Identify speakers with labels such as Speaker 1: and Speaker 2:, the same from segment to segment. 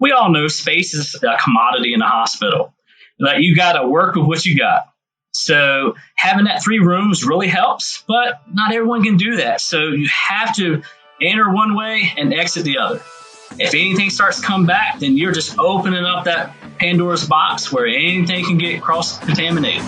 Speaker 1: we all know space is a commodity in a hospital. Like, you got to work with what you got. So having that 3 rooms really helps, but not everyone can do that. So you have to enter one way and exit the other. If anything starts to come back, then you're just opening up that Pandora's box where anything can get cross-contaminated.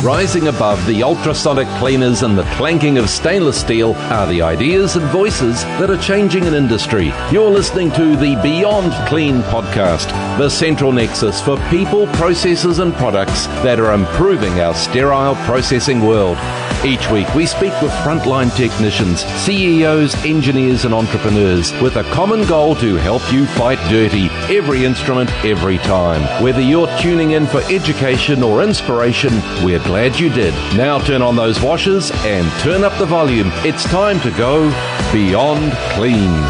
Speaker 2: Rising above the ultrasonic cleaners and the clanking of stainless steel are the ideas and voices that are changing an industry. You're listening to the Beyond Clean podcast, the central nexus for people, processes and products that are improving our sterile processing world. Each week we speak with frontline technicians, CEOs, engineers and entrepreneurs with a common goal to help you fight dirty, every instrument, every time. Whether you're tuning in for education or inspiration, we're glad you did. Now turn on those washers and turn up the volume. It's time to go Beyond Clean.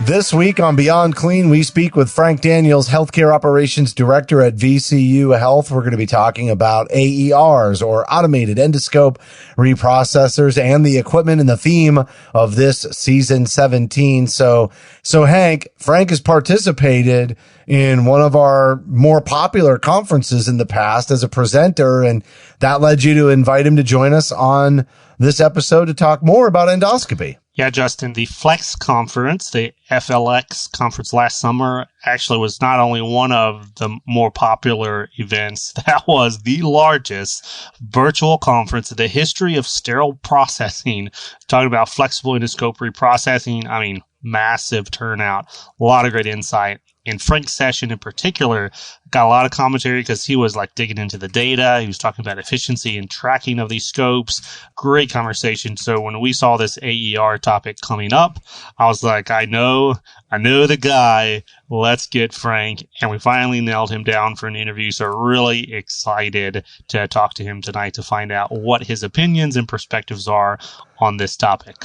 Speaker 3: This week on Beyond Clean, we speak with Frank Daniels, Healthcare Operations Director at VCU Health. We're going to be talking about AERs, or automated endoscope reprocessors, and the equipment and the theme of this season 17. So Frank has participated in one of our more popular conferences in the past as a presenter, and that led you to invite him to join us on this episode to talk more about endoscopy.
Speaker 4: Yeah, Justin, the Flex conference, the FLX conference last summer, actually was not only one of the more popular events, that was the largest virtual conference in the history of sterile processing. Talking about flexible endoscope reprocessing, I mean, massive turnout, a lot of great insight. In Frank's session in particular, got a lot of commentary because he was like digging into the data. He was talking about efficiency and tracking of these scopes. Great conversation. So when we saw this AER topic coming up, I was like, I know the guy. Let's get Frank. And we finally nailed him down for an interview. So really excited to talk to him tonight to find out what his opinions and perspectives are on this topic.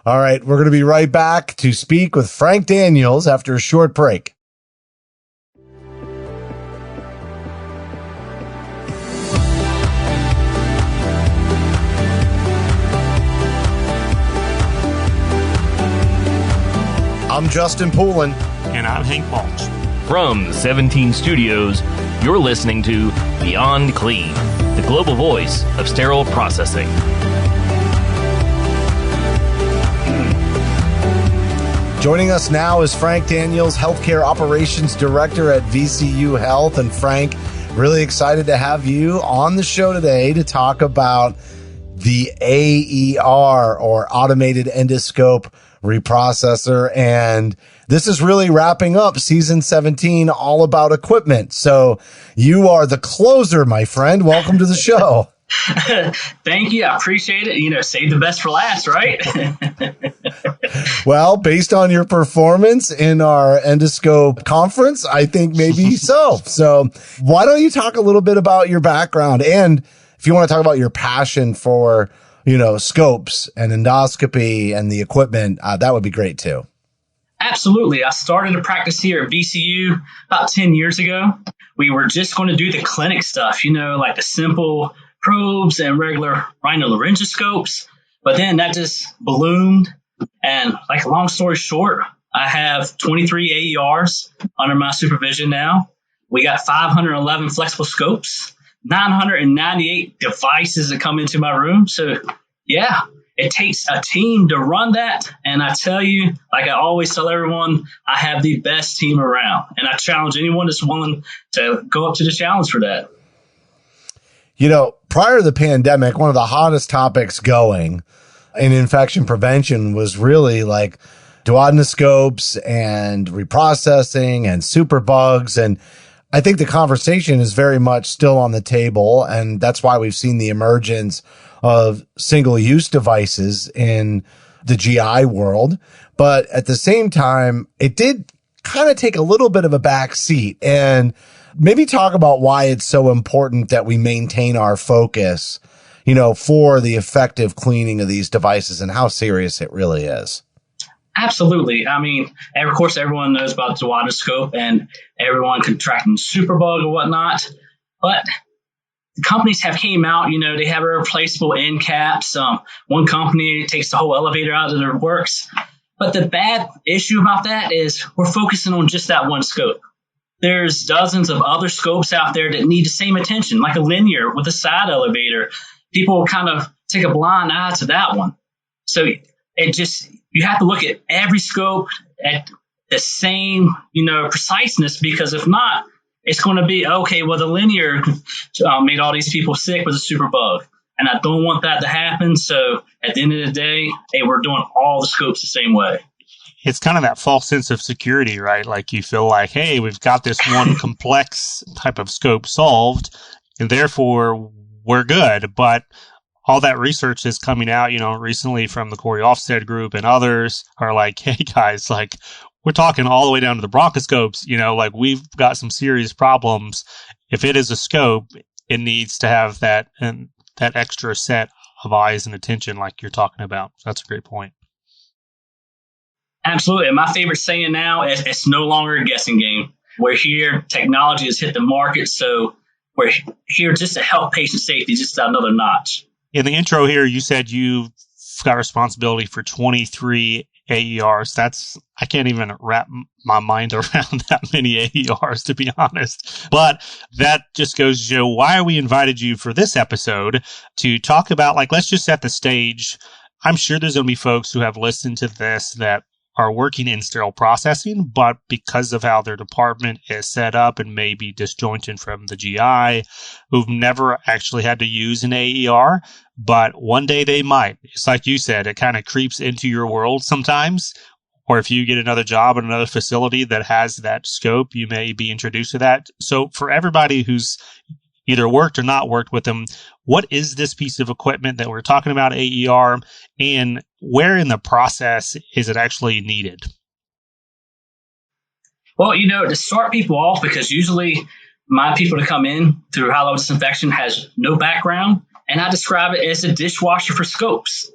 Speaker 3: All right. We're going to be right back to speak with Frank Daniels after a short break. I'm Justin Poulin.
Speaker 4: And I'm Hank Balch.
Speaker 5: From 17 Studios, you're listening to Beyond Clean, the global voice of sterile processing.
Speaker 3: Joining us now is Frank Daniels, Healthcare Operations Director at VCU Health. And Frank, really excited to have you on the show today to talk about the AER, or automated endoscope reprocessor. And this is really wrapping up season 17, all about equipment. So you are the closer, my friend. Welcome to the show.
Speaker 1: Thank you. I appreciate it. Save the best for last, right?
Speaker 3: Well, based on your performance in our endoscope conference, I think maybe so. So why don't you talk a little bit about your background? And if you want to talk about your passion for scopes and endoscopy and the equipment, that would be great too.
Speaker 1: Absolutely. I started to practice here at VCU about 10 years ago. We were just going to do the clinic stuff, like the simple probes and regular rhinolaryngoscopes. But then that just ballooned. And long story short, I have 23 AERs under my supervision now. We got 511 flexible scopes, 998 devices that come into my room. So, yeah, it takes a team to run that. And I tell you, like I always tell everyone, I have the best team around. And I challenge anyone that's willing to go up to the challenge for that.
Speaker 3: Prior to the pandemic, one of the hottest topics going in infection prevention was really like duodenoscopes and reprocessing and superbugs. And I think the conversation is very much still on the table. And that's why we've seen the emergence of single-use devices in the GI world. But at the same time, it did kind of take a little bit of a back seat. And maybe talk about why it's so important that we maintain our focus, for the effective cleaning of these devices and how serious it really is.
Speaker 1: Absolutely. I mean, of course, everyone knows about duodenoscope and everyone contracting superbug or whatnot. But companies have came out, they have a replaceable end caps. One company takes the whole elevator out of their works. But the bad issue about that is we're focusing on just that one scope. There's dozens of other scopes out there that need the same attention, like a linear with a side elevator. People kind of take a blind eye to that one. So you have to look at every scope at the same, preciseness, because if not, it's going to be, okay, well, the linear made all these people sick with a super bug. And I don't want that to happen. So at the end of the day, hey, we're doing all the scopes the same way.
Speaker 4: It's kind of that false sense of security, right? Like you feel like, hey, we've got this one complex type of scope solved, and therefore we're good. But all that research is coming out, recently from the Corey Ofsted group and others are like, hey guys, like we're talking all the way down to the bronchoscopes, like we've got some serious problems. If it is a scope, it needs to have that extra set of eyes and attention like you're talking about. That's a great point.
Speaker 1: Absolutely. My favorite saying now is it's no longer a guessing game. We're here. Technology has hit the market. So we're here just to help patient safety, just another notch.
Speaker 4: In the intro here, you said you've got responsibility for 23 AERs. I can't even wrap my mind around that many AERs, to be honest. But that just goes to show why we invited you for this episode to talk about, let's just set the stage. I'm sure there's going to be folks who have listened to this that are working in sterile processing, but because of how their department is set up and maybe disjointed from the GI, who've never actually had to use an AER, but one day they might. It's like you said, it kind of creeps into your world sometimes. Or if you get another job in another facility that has that scope, you may be introduced to that. So for everybody who's either worked or not worked with them, what is this piece of equipment that we're talking about, AER, and where in the process is it actually needed?
Speaker 1: Well, to start people off, because usually my people to come in through high-level disinfection has no background, and I describe it as a dishwasher for scopes.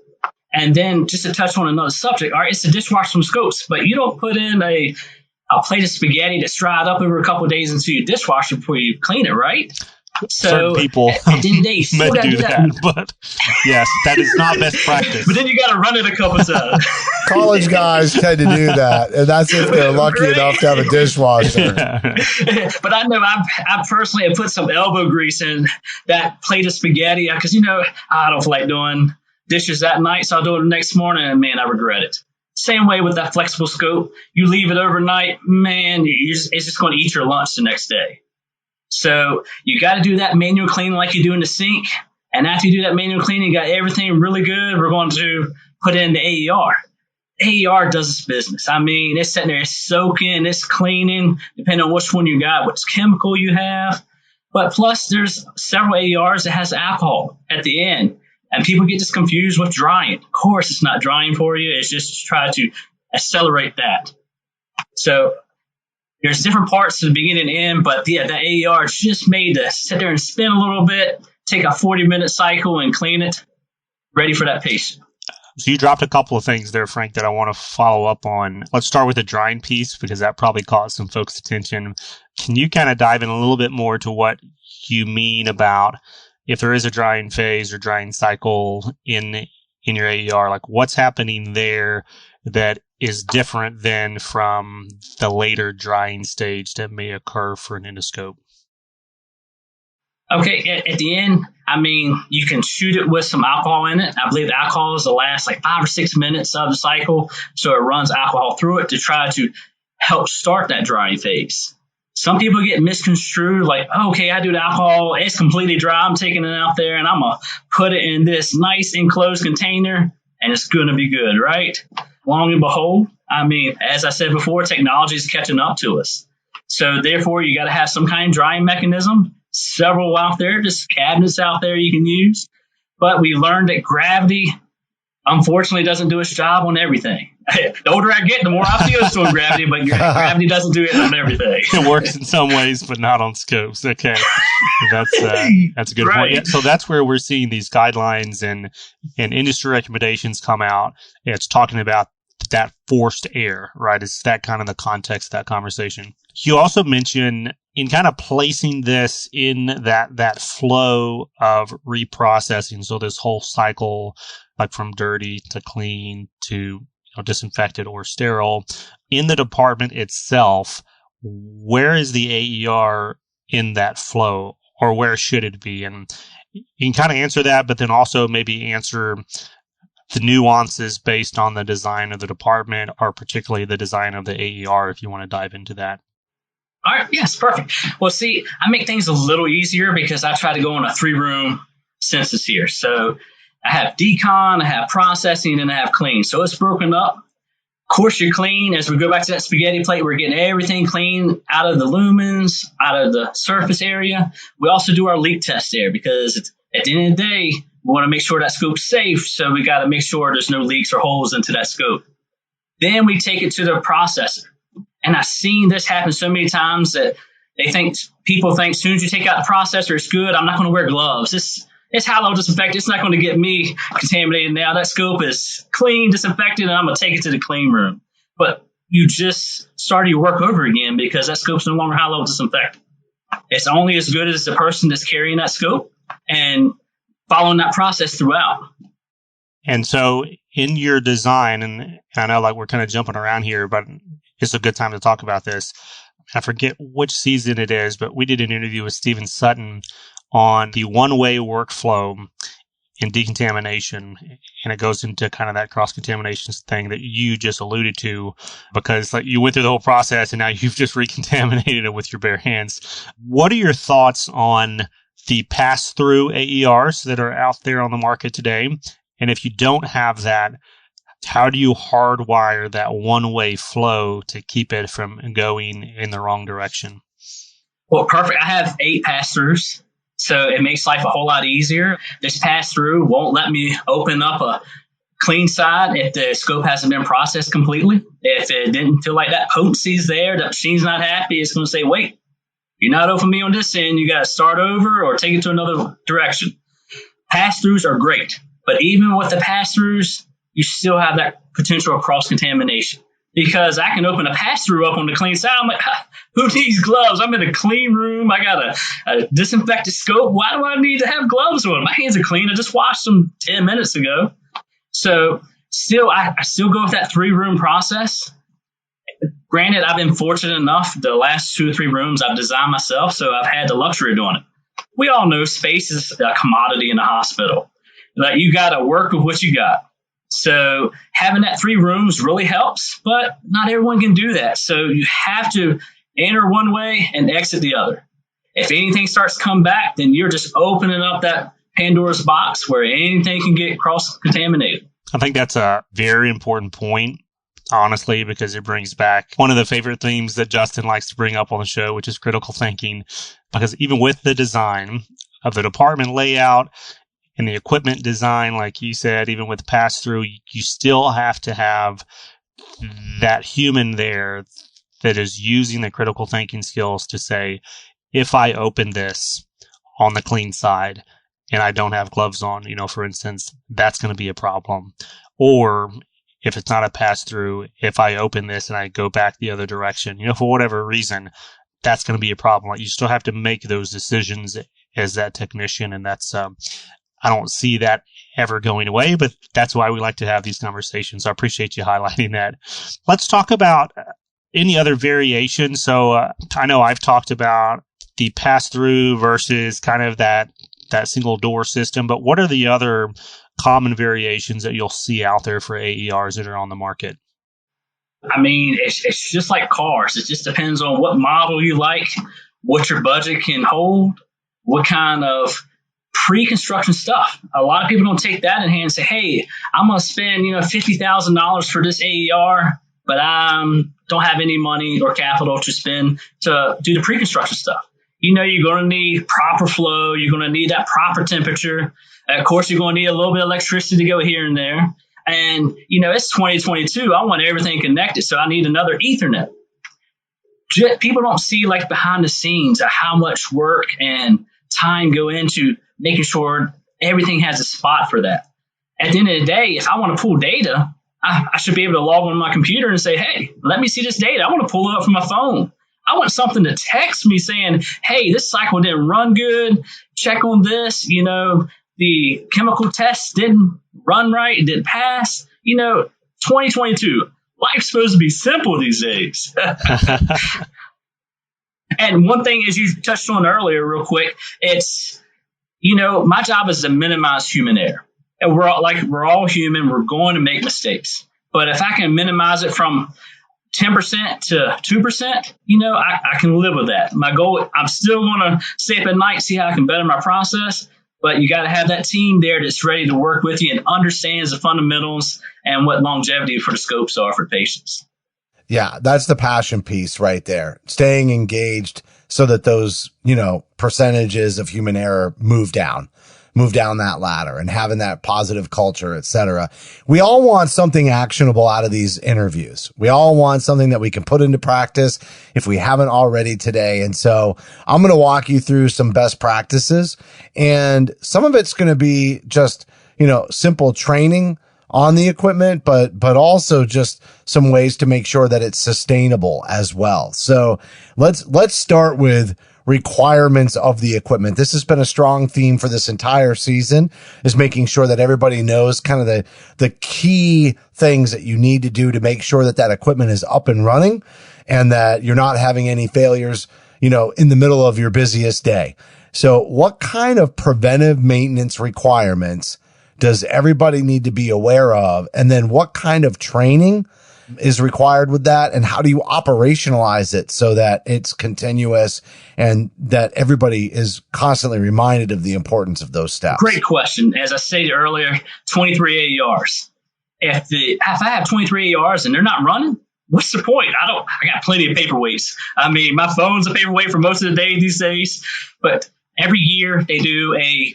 Speaker 1: And then just to touch on another subject, all right, it's a dishwasher from scopes, but you don't put in a plate of spaghetti that's dried up over a couple of days into your dishwasher before you clean it, right? So
Speaker 4: certain people
Speaker 1: at the end of the day, you
Speaker 4: may
Speaker 1: do that.
Speaker 4: But yes, that is not best practice.
Speaker 1: But then you got to run it a couple times.
Speaker 3: College guys tend to do that, and that's if they're lucky enough to have a dishwasher.
Speaker 1: Yeah. But I know I personally have put some elbow grease in that plate of spaghetti because, I don't feel like doing dishes that night, so I'll do it the next morning, and man, I regret it. Same way with that flexible scope. You leave it overnight, man, it's just going to eat your lunch the next day. So you got to do that manual cleaning like you do in the sink. And after you do that manual cleaning, got everything really good, we're going to put in the AER. AER does its business. I mean, it's sitting there soaking, it's cleaning, depending on which one you got, which chemical you have. But plus, there's several AERs that has alcohol at the end. And people get just confused with drying. Of course, it's not drying for you. It's just to try to accelerate that. So there's different parts to the beginning and end, but yeah, the AER is just made to sit there and spin a little bit, take a 40-minute cycle and clean it, ready for that patient.
Speaker 4: So you dropped a couple of things there, Frank, that I want to follow up on. Let's start with the drying piece because that probably caught some folks' attention. Can you kind of dive in a little bit more to what you mean about if there is a drying phase or drying cycle in your AER, like what's happening there that is different than from the later drying stage that may occur for an endoscope?
Speaker 1: Okay, at the end, I mean, you can shoot it with some alcohol in it. I believe the alcohol is the last 5 or 6 minutes of the cycle, so it runs alcohol through it to try to help start that drying phase. Some people get misconstrued okay, I do the alcohol, it's completely dry, I'm taking it out there, and I'm going to put it in this nice enclosed container, and it's going to be good, right? Long and behold, I mean, as I said before, technology is catching up to us. So therefore, you got to have some kind of drying mechanism. Several out there, just cabinets out there you can use. But we learned that gravity, unfortunately, doesn't do its job on everything. The older I get, the more I feel it's doing gravity, but gravity doesn't do it on everything.
Speaker 4: It works in some ways, but not on scopes. Okay. That's a good point. Yeah, so that's where we're seeing these guidelines and industry recommendations come out. It's talking about that forced air, right? It's that kind of the context of that conversation. You also mentioned in kind of placing this in that flow of reprocessing. So this whole cycle, like from dirty to clean to disinfected or sterile, in the department itself, where is the AER in that flow, or where should it be? And you can kind of answer that, but then also maybe answer the nuances based on the design of the department, or particularly the design of the AER, if you want to dive into that.
Speaker 1: All right. Yes, perfect. Well, see, I make things a little easier because I try to go on a 3-room census here. So I have decon, I have processing, and I have clean. So it's broken up. Of course, you're clean. As we go back to that spaghetti plate, we're getting everything clean out of the lumens, out of the surface area. We also do our leak test there because at the end of the day, we want to make sure that scope's safe. So we got to make sure there's no leaks or holes into that scope. Then we take it to the processor. And I've seen this happen so many times that people think as soon as you take out the processor, it's good. I'm not going to wear gloves. It's halo disinfectant. It's not going to get me contaminated now. That scope is clean, disinfected, and I'm going to take it to the clean room. But you just started your work over again because that scope's no longer halo disinfectant. It's only as good as the person that's carrying that scope and following that process throughout.
Speaker 4: And so in your design, and I know like we're kind of jumping around here, but it's a good time to talk about this. I forget which season it is, but we did an interview with Stephen Sutton on the one-way workflow in decontamination. And it goes into kind of that cross-contamination thing that you just alluded to, because like you went through the whole process and now you've just recontaminated it with your bare hands. What are your thoughts on the pass-through AERs that are out there on the market today? And if you don't have that, how do you hardwire that one-way flow to keep it from going in the wrong direction?
Speaker 1: Well, perfect. I have 8 pass-throughs, so it makes life a whole lot easier. This pass-through won't let me open up a clean side if the scope hasn't been processed completely. If it didn't feel like that potency's there, the machine's not happy, it's going to say, wait, you're not opening me on this end. You got to start over or take it to another direction. Pass-throughs are great, but even with the pass-throughs, you still have that potential of cross-contamination because I can open a pass-through up on the clean side. I'm like, who needs gloves? I'm in a clean room. I got a disinfected scope. Why do I need to have gloves on? My hands are clean. I just washed them 10 minutes ago. So I still go with that 3-room process. Granted, I've been fortunate enough the last 2 or 3 rooms I've designed myself, so I've had the luxury of doing it. We all know space is a commodity in the hospital. Like you got to work with what you got. So having that 3 rooms really helps, but not everyone can do that. So you have to enter one way and exit the other. If anything starts to come back, then you're just opening up that Pandora's box where anything can get cross-contaminated.
Speaker 4: I think that's a very important point, honestly, because it brings back one of the favorite themes that Justin likes to bring up on the show, which is critical thinking. Because even with the design of the department layout and the equipment design, like you said, even with pass-through, you still have to have that human there that is using the critical thinking skills to say, if I open this on the clean side and I don't have gloves on, for instance, that's going to be a problem. Or if it's not a pass-through, if I open this and I go back the other direction, for whatever reason, that's going to be a problem. Like you still have to make those decisions as that technician, and that's I don't see that ever going away, but that's why we like to have these conversations. I appreciate you highlighting that. Let's talk about any other variations. So I know I've talked about the pass-through versus kind of that single door system, but what are the other common variations that you'll see out there for AERs that are on the market?
Speaker 1: I mean, it's just like cars. It just depends on what model you like, what your budget can hold, what kind of pre-construction stuff. A lot of people don't take that in hand and say, hey, I'm going to spend, $50,000 for this AER, but I don't have any money or capital to spend to do the pre-construction stuff. You're going to need proper flow. You're going to need that proper temperature. Of course, you're going to need a little bit of electricity to go here and there. And, it's 2022. I want everything connected, so I need another Ethernet. People don't see like behind the scenes of how much work and time go into making sure everything has a spot for that. At the end of the day, if I want to pull data, I should be able to log on my computer and say, hey, let me see this data. I want to pull it up from my phone. I want something to text me saying, hey, this cycle didn't run good. Check on this. The chemical test didn't run right. It didn't pass. 2022. Life's supposed to be simple these days. And one thing, as you touched on earlier, real quick, it's, my job is to minimize human error. And we're all human. We're going to make mistakes. But if I can minimize it from 10% to 2%, I can live with that. My goal, I'm still going to stay up at night, see how I can better my process. But you got to have that team there that's ready to work with you and understands the fundamentals and what longevity for the scopes are for patients.
Speaker 3: Yeah, that's the passion piece right there. Staying engaged so that those, percentages of human error move down that ladder and having that positive culture, et cetera. We all want something actionable out of these interviews. We all want something that we can put into practice if we haven't already today. And so I'm going to walk you through some best practices, and some of it's going to be just, simple training on the equipment, but also just some ways to make sure that it's sustainable as well. So let's start with requirements of the equipment. This has been a strong theme for this entire season, is making sure that everybody knows kind of the key things that you need to do to make sure that equipment is up and running and that you're not having any failures, in the middle of your busiest day. So what kind of preventive maintenance requirements does everybody need to be aware of? And then what kind of training is required with that? And how do you operationalize it so that it's continuous and that everybody is constantly reminded of the importance of those steps?
Speaker 1: Great question. As I stated earlier, 23 AERs. If I have 23 AERs and they're not running, what's the point? I got plenty of paperweights. I mean, my phone's a paperweight for most of the day these days, but every year they do a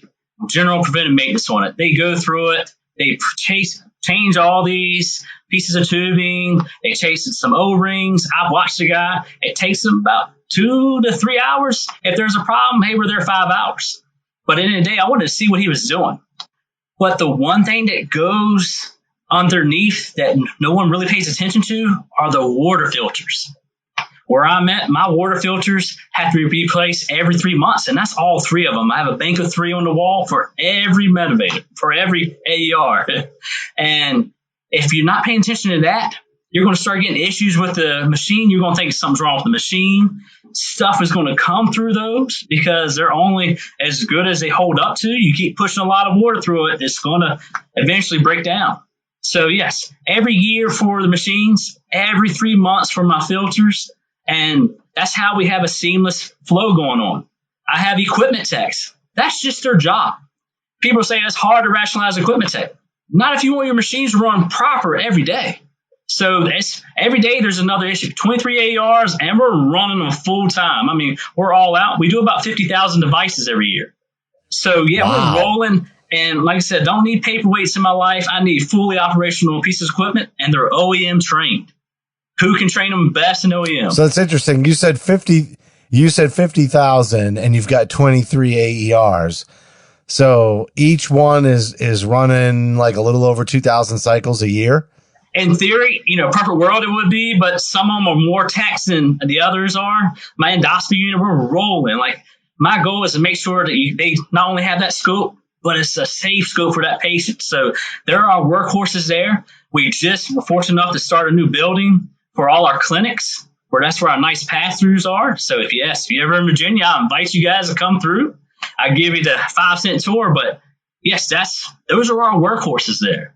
Speaker 1: general preventive maintenance on it. They go through it. They change all these pieces of tubing. They change some O-rings. I've watched the guy. It takes them about 2 to 3 hours. If there's a problem, hey, we're there 5 hours. But in the day, I wanted to see what he was doing. But the one thing that goes underneath that no one really pays attention to are the water filters. Where I'm at, my water filters have to be replaced every 3 months, and that's all 3 of them. I have a bank of 3 on the wall for every Medivator, for every AER. And if you're not paying attention to that, you're going to start getting issues with the machine. You're going to think something's wrong with the machine. Stuff is going to come through those because they're only as good as they hold up to. You keep pushing a lot of water through it, it's going to eventually break down. So yes, every year for the machines, every 3 months for my filters. And that's how we have a seamless flow going on. I have equipment techs. That's just their job. People say it's hard to rationalize equipment tech. Not if you want your machines to run proper every day. So every day there's another issue. 23 AERs, and we're running them full time. I mean, we're all out. We do about 50,000 devices every year. So yeah, wow. We're rolling. And like I said, don't need paperweights in my life. I need fully operational pieces of equipment, and they're OEM trained. Who can train them best in OEM? So
Speaker 3: it's interesting. You said 50,000 and you've got 23 AERs. So each one is running like a little over 2,000 cycles a year.
Speaker 1: In theory, perfect world it would be, but some of them are more taxed than the others are. My endoscopy unit, we're rolling. Like my goal is to make sure that they not only have that scope, but it's a safe scope for that patient. So there are workhorses there. We just were fortunate enough to start a new building for all our clinics, that's where our nice pass-throughs are. So if you're ever in Virginia, I invite you guys to come through. I give you the 5-cent tour, but yes, those are our workhorses there.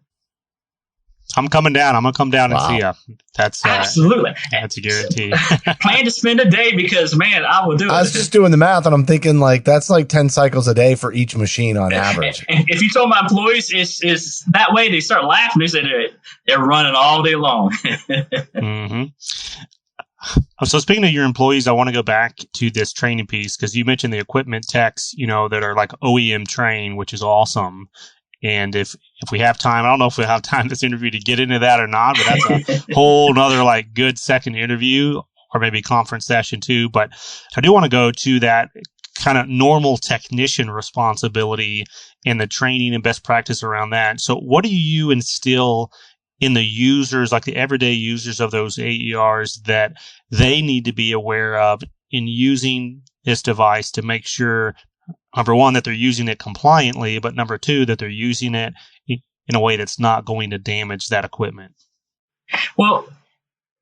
Speaker 4: I'm coming down. I'm going to come down and see you. That's
Speaker 1: absolutely.
Speaker 4: That's a guarantee.
Speaker 1: Plan to spend a day because, man, I will do it.
Speaker 3: I was just doing the math, and I'm thinking that's like 10 cycles a day for each machine on average.
Speaker 1: And if you told my employees it's that way, they start laughing. They say they're running all day long.
Speaker 4: Mm-hmm. So speaking of your employees, I want to go back to this training piece because you mentioned the equipment techs, that are like OEM trained, which is awesome. And if we have time, I don't know if we'll have time this interview to get into that or not, but that's a whole nother good second interview or maybe conference session too. But I do want to go to that kind of normal technician responsibility and the training and best practice around that. So what do you instill in the users, like the everyday users of those AERs, that they need to be aware of in using this device to make sure, number one, that they're using it compliantly, but number two, that they're using it in a way that's not going to damage that equipment?
Speaker 1: Well,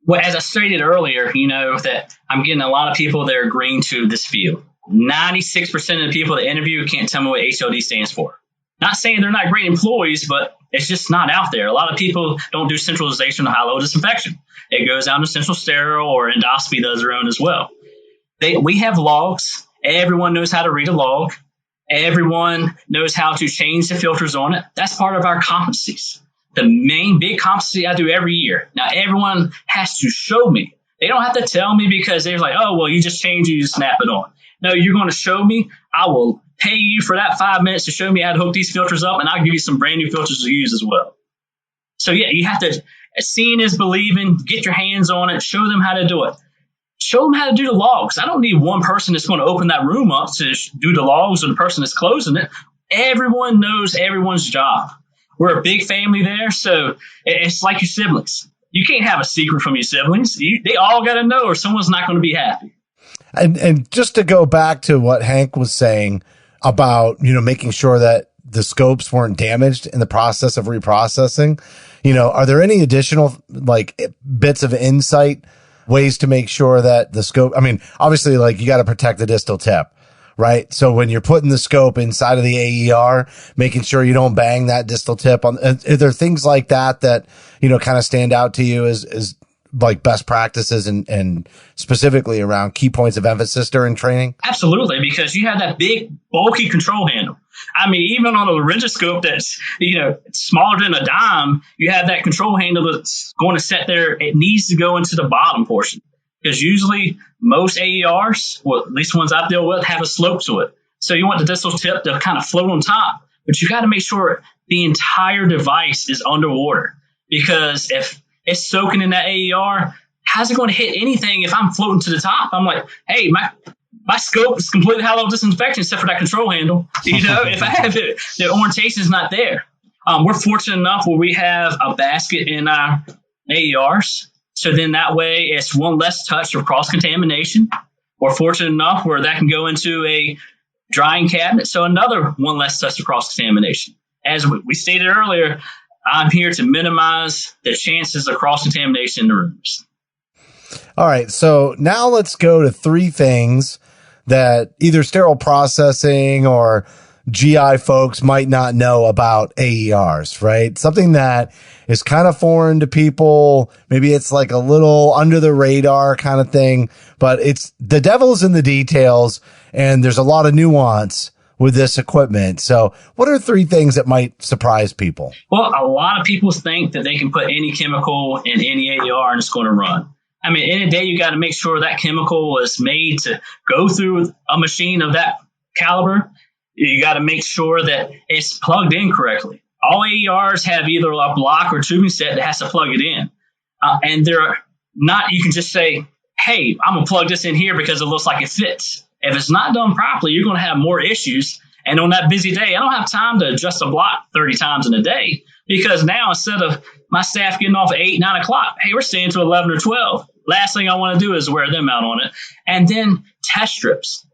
Speaker 1: as I stated earlier, that I'm getting a lot of people that are agreeing to this field. 96% of the people that interview can't tell me what HLD stands for. Not saying they're not great employees, but it's just not out there. A lot of people don't do centralization or high-low disinfection. It goes down to central sterile, or endoscopy does their own as well. We have logs. Everyone knows how to read a log. Everyone knows how to change the filters on it. That's part of our competencies. The main big competency I do every year. Now, everyone has to show me. They don't have to tell me because they're like, oh, well, you just change it, you just snap it on. No, you're going to show me. I will pay you for that 5 minutes to show me how to hook these filters up, and I'll give you some brand new filters to use as well. So, yeah, you have to, seeing is believing, get your hands on it, show them how to do it. Show them how to do the logs. I don't need one person that's going to open that room up to do the logs, or the person that's closing it. Everyone knows everyone's job. We're a big family there, so it's like your siblings. You can't have a secret from your siblings. They all got to know, or someone's not going to be happy.
Speaker 3: And just to go back to what Hank was saying about, making sure that the scopes weren't damaged in the process of reprocessing, are there any additional bits of insight, ways to make sure that the scope, obviously you got to protect the distal tip, right? So when you're putting the scope inside of the AER, making sure you don't bang that distal tip on, are there things like that kind of stand out to you as like best practices and specifically around key points of emphasis during training?
Speaker 1: Absolutely, because you have that big, bulky control handle. Even on a laryngoscope that's, smaller than a dime, you have that control handle that's going to set there. It needs to go into the bottom portion, because usually most AERs, well, at least ones I've dealt with, have a slope to it. So you want the distal tip to kind of float on top, but you got to make sure the entire device is underwater, because if it's soaking in that AER, how's it going to hit anything if I'm floating to the top? I'm like, hey, my scope is completely high-level disinfection except for that control handle. If I have it, the orientation is not there. We're fortunate enough where we have a basket in our AERs. So then that way it's one less touch of cross-contamination. We're fortunate enough where that can go into a drying cabinet. So another one less touch of cross-contamination. As we stated earlier, I'm here to minimize the chances of cross-contamination in the rooms.
Speaker 3: All right. So now let's go to 3 things that either sterile processing or GI folks might not know about AERs, right? Something that is kind of foreign to people. Maybe it's like a little under the radar kind of thing, but it's the devil's in the details, and there's a lot of nuance with this equipment. So what are 3 things that might surprise people?
Speaker 1: Well, a lot of people think that they can put any chemical in any AER and it's going to run. In a day, you got to make sure that chemical was made to go through a machine of that caliber. You got to make sure that it's plugged in correctly. All AERs have either a block or tubing set that has to plug it in. And they're not, you can just say, hey, I'm going to plug this in here because it looks like it fits. If it's not done properly, you're going to have more issues. And on that busy day, I don't have time to adjust a block 30 times in a day, because now instead of my staff getting off at 8, 9 o'clock, hey, we're staying to 11 or 12. Last thing I want to do is wear them out on it. And then test strips.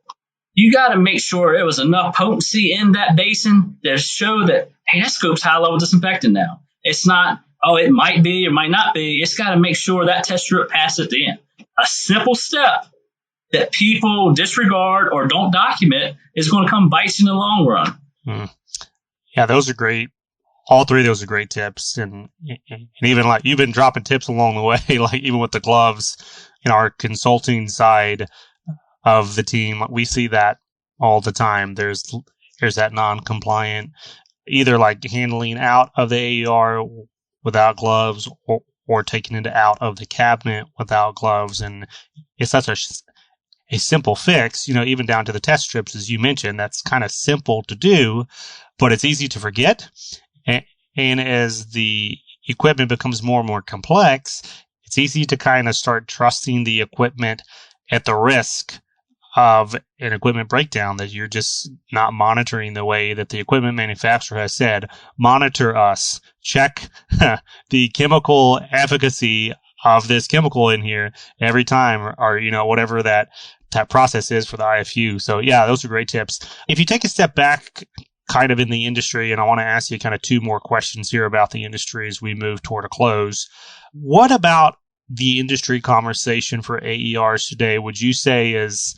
Speaker 1: You got to make sure it was enough potency in that basin to show that, hey, that scope's high-level disinfectant now. It's not, oh, it might be or might not be. It's got to make sure that test strip passes at the end. A simple step that people disregard or don't document is going to come bite you in the long run.
Speaker 4: Yeah, those are great. All 3 of those are great tips. And even like you've been dropping tips along the way, like even with the gloves in our consulting side of the team, we see that all the time. There's that non-compliant, either like handling out of the AER without gloves or taking it out of the cabinet without gloves. And it's such a simple fix, even down to the test strips, as you mentioned. That's kind of simple to do, but it's easy to forget. And as the equipment becomes more and more complex, it's easy to kind of start trusting the equipment at the risk of an equipment breakdown, that you're just not monitoring the way that the equipment manufacturer has said, monitor us, check the chemical efficacy of this chemical in here every time, or, whatever that process is for the IFU. So yeah, those are great tips. If you take a step back kind of in the industry, and I want to ask you kind of two more questions here about the industry as we move toward a close. What about the industry conversation for AERs today would you say is,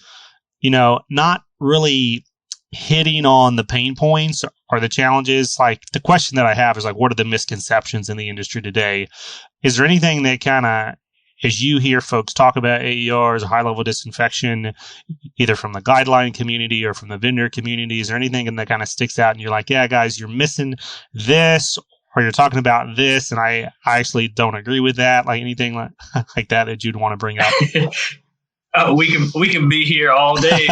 Speaker 4: not really hitting on the pain points or the challenges? Like, the question that I have is, like, what are the misconceptions in the industry today? Is there anything that kind of, as you hear folks talk about AERs, high-level disinfection, either from the guideline community or from the vendor community, is there anything that kind of sticks out and you're like, yeah, guys, you're missing this, or you're talking about this, and I actually don't agree with that? Like, anything like that you'd want to bring up?
Speaker 1: We can be here all day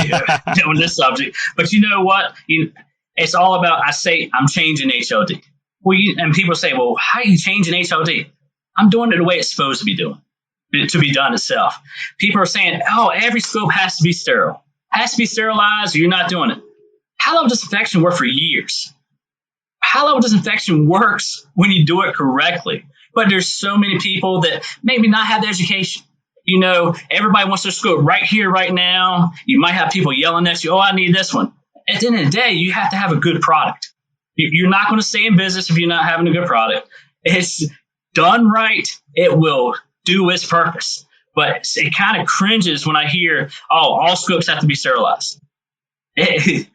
Speaker 1: on this subject. But you know what? It's all about, I say, I'm changing HLD. And people say, well, how are you changing HLD? I'm doing it the way it's supposed to be done itself. People are saying, oh, every scope has to be sterile. Has to be sterilized, or you're not doing it. High-level disinfection worked for years. High-level disinfection works when you do it correctly. But there's so many people that maybe not have the education. Everybody wants their scope right here, right now. You might have people yelling at you, oh, I need this one. At the end of the day, you have to have a good product. You're not going to stay in business if you're not having a good product. It's done right. It will do its purpose. But it kind of cringes when I hear, oh, all scopes have to be sterilized. I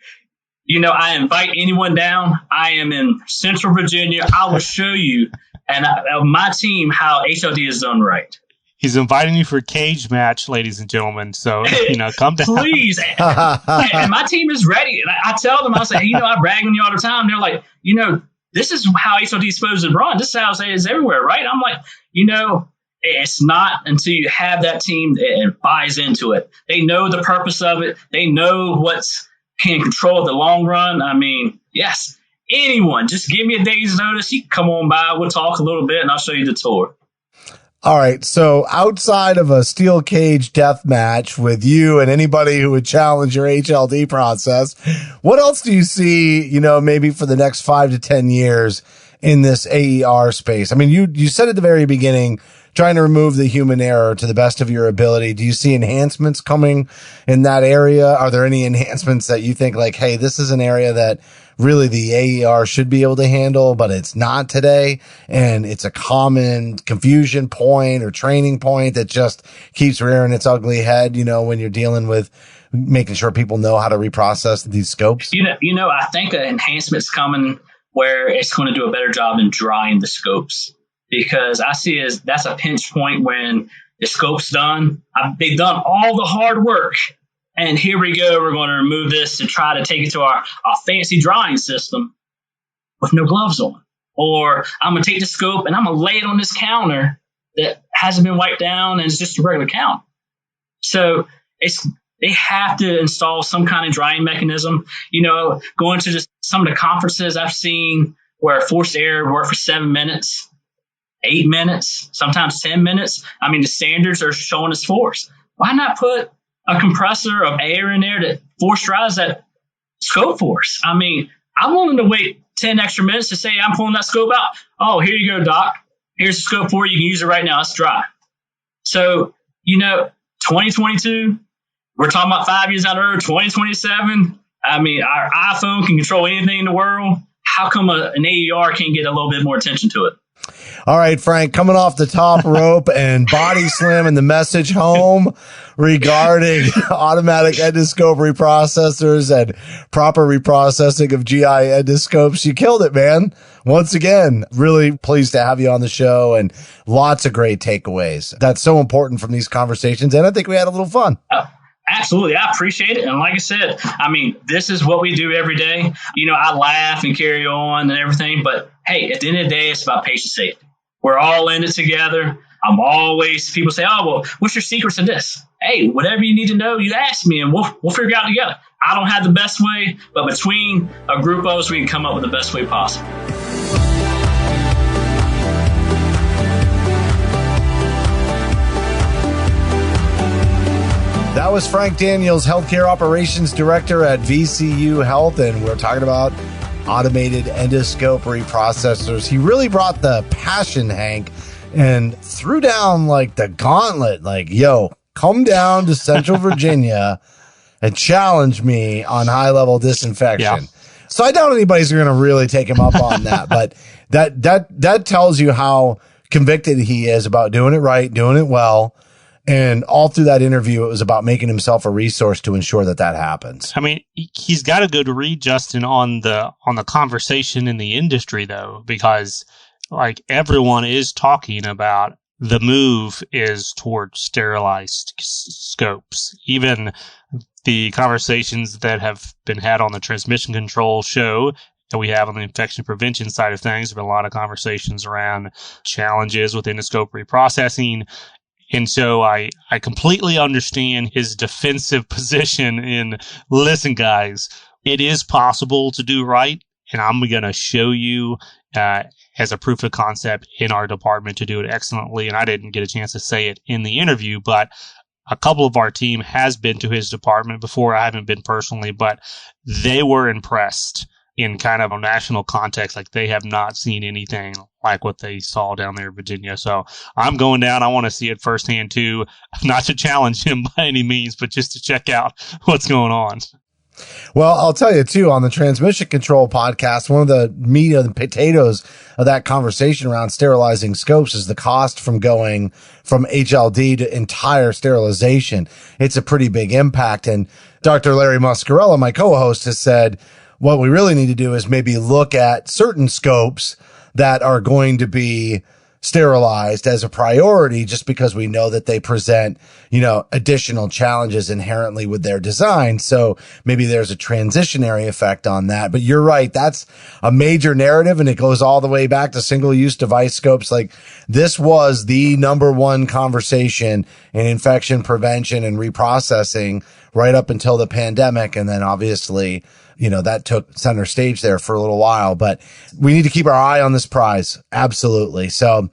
Speaker 1: invite anyone down. I am in Central Virginia. I will show you and my team how HLD is done right.
Speaker 4: He's inviting you for a cage match, ladies and gentlemen. So, come down.
Speaker 1: Please. And my team is ready. And I tell them, I say, I brag on you all the time. They're like, this is how HLD is supposed to run. This is how it is everywhere, right? I'm like, it's not until you have that team that buys into it. They know the purpose of it. They know what's can control the long run. I mean, yes, anyone, just give me a day's notice. You can come on by. We'll talk a little bit and I'll show you the tour.
Speaker 3: All right. So outside of a steel cage death match with you and anybody who would challenge your HLD process, what else do you see, maybe for the next 5 to 10 years in this AER space? I mean, you said at the very beginning, trying to remove the human error to the best of your ability. Do you see enhancements coming in that area? Are there any enhancements that you think like, hey, this is an area that really the AER should be able to handle, but it's not today? And it's a common confusion point or training point that just keeps rearing its ugly head, when you're dealing with making sure people know how to reprocess these scopes?
Speaker 1: I think an enhancement's coming where it's going to do a better job in drying the scopes. Because I see that's a pinch point when the scope's done. They've done all the hard work. And here we go. We're going to remove this to try to take it to our fancy drying system with no gloves on. Or I'm going to take the scope and I'm going to lay it on this counter that hasn't been wiped down and it's just a regular counter. So they have to install some kind of drying mechanism. Going to some of the conferences I've seen where forced air worked for 7 minutes. 8 minutes, sometimes 10 minutes. I mean, the standards are showing us force. Why not put a compressor of air in there that force dries that scope force? I mean, I'm willing to wait 10 extra minutes to say I'm pulling that scope out. Oh, here you go, Doc. Here's the scope for you. You can use it right now. It's dry. So, 2022, we're talking about 5 years down the road, 2027. I mean, our iPhone can control anything in the world. How come an AER can't get a little bit more attention to it?
Speaker 3: All right, Frank, coming off the top rope and body slamming the message home regarding automatic endoscope reprocessors and proper reprocessing of GI endoscopes. You killed it, man. Once again, really pleased to have you on the show and lots of great takeaways. That's so important from these conversations. And I think we had a little fun.
Speaker 1: Absolutely. I appreciate it. And like I said, I mean, this is what we do every day. I laugh and carry on and everything. But hey, at the end of the day, it's about patient safety. We're all in it together. People say, oh, well, what's your secrets of this? Hey, whatever you need to know, you ask me and we'll figure it out together. I don't have the best way, but between a group of us, we can come up with the best way possible.
Speaker 3: That was Frank Daniels, Healthcare Operations Director at VCU Health, and we're talking about automated endoscope reprocessors. He really brought the passion, Hank, and threw down like the gauntlet, like, yo, come down to Central Virginia and challenge me on high-level disinfection. Yeah. So I doubt anybody's going to really take him up on that, but that tells you how convicted he is about doing it right, doing it well. And all through that interview, it was about making himself a resource to ensure that happens.
Speaker 4: I mean, he's got a good read, Justin, on the conversation in the industry, though, because like everyone is talking about the move is towards sterilized scopes. Even the conversations that have been had on the transmission control show that we have on the infection prevention side of things, there have been a lot of conversations around challenges with endoscope reprocessing. And so I completely understand his defensive position in, listen, guys, it is possible to do right. And I'm going to show you as a proof of concept in our department to do it excellently. And I didn't get a chance to say it in the interview, but a couple of our team has been to his department before. I haven't been personally, but they were impressed in kind of a national context. Like they have not seen anything like what they saw down there in Virginia. So I'm going down. I want to see it firsthand too, not to challenge him by any means, but just to check out what's going on.
Speaker 3: Well, I'll tell you too, on the transmission control podcast, one of the meat and potatoes of that conversation around sterilizing scopes is the cost from going from HLD to entire sterilization. It's a pretty big impact. And Dr. Larry Muscarella, my co-host, has said, what we really need to do is maybe look at certain scopes that are going to be sterilized as a priority just because we know that they present, additional challenges inherently with their design. So maybe there's a transitionary effect on that. But you're right. That's a major narrative, and it goes all the way back to single-use device scopes. Like this was the number one conversation in infection prevention and reprocessing right up until the pandemic. And then obviously, that took center stage there for a little while, but we need to keep our eye on this prize. Absolutely. So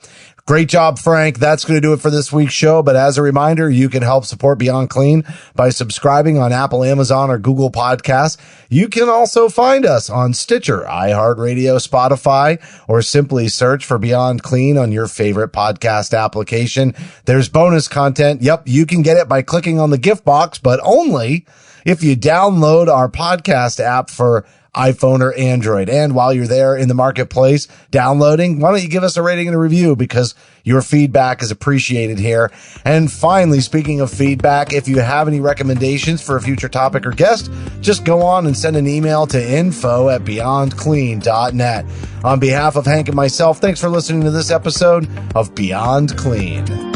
Speaker 3: great job, Frank. That's going to do it for this week's show. But as a reminder, you can help support Beyond Clean by subscribing on Apple, Amazon, or Google Podcasts. You can also find us on Stitcher, iHeartRadio, Spotify, or simply search for Beyond Clean on your favorite podcast application. There's bonus content. Yep, you can get it by clicking on the gift box, but only if you download our podcast app for iPhone or Android. And while you're there in the marketplace downloading, why don't you give us a rating and a review, because your feedback is appreciated here. And finally, speaking of feedback, if you have any recommendations for a future topic or guest, just go on and send an email to info@beyondclean.net. On behalf of Hank and myself, thanks for listening to this episode of Beyond Clean.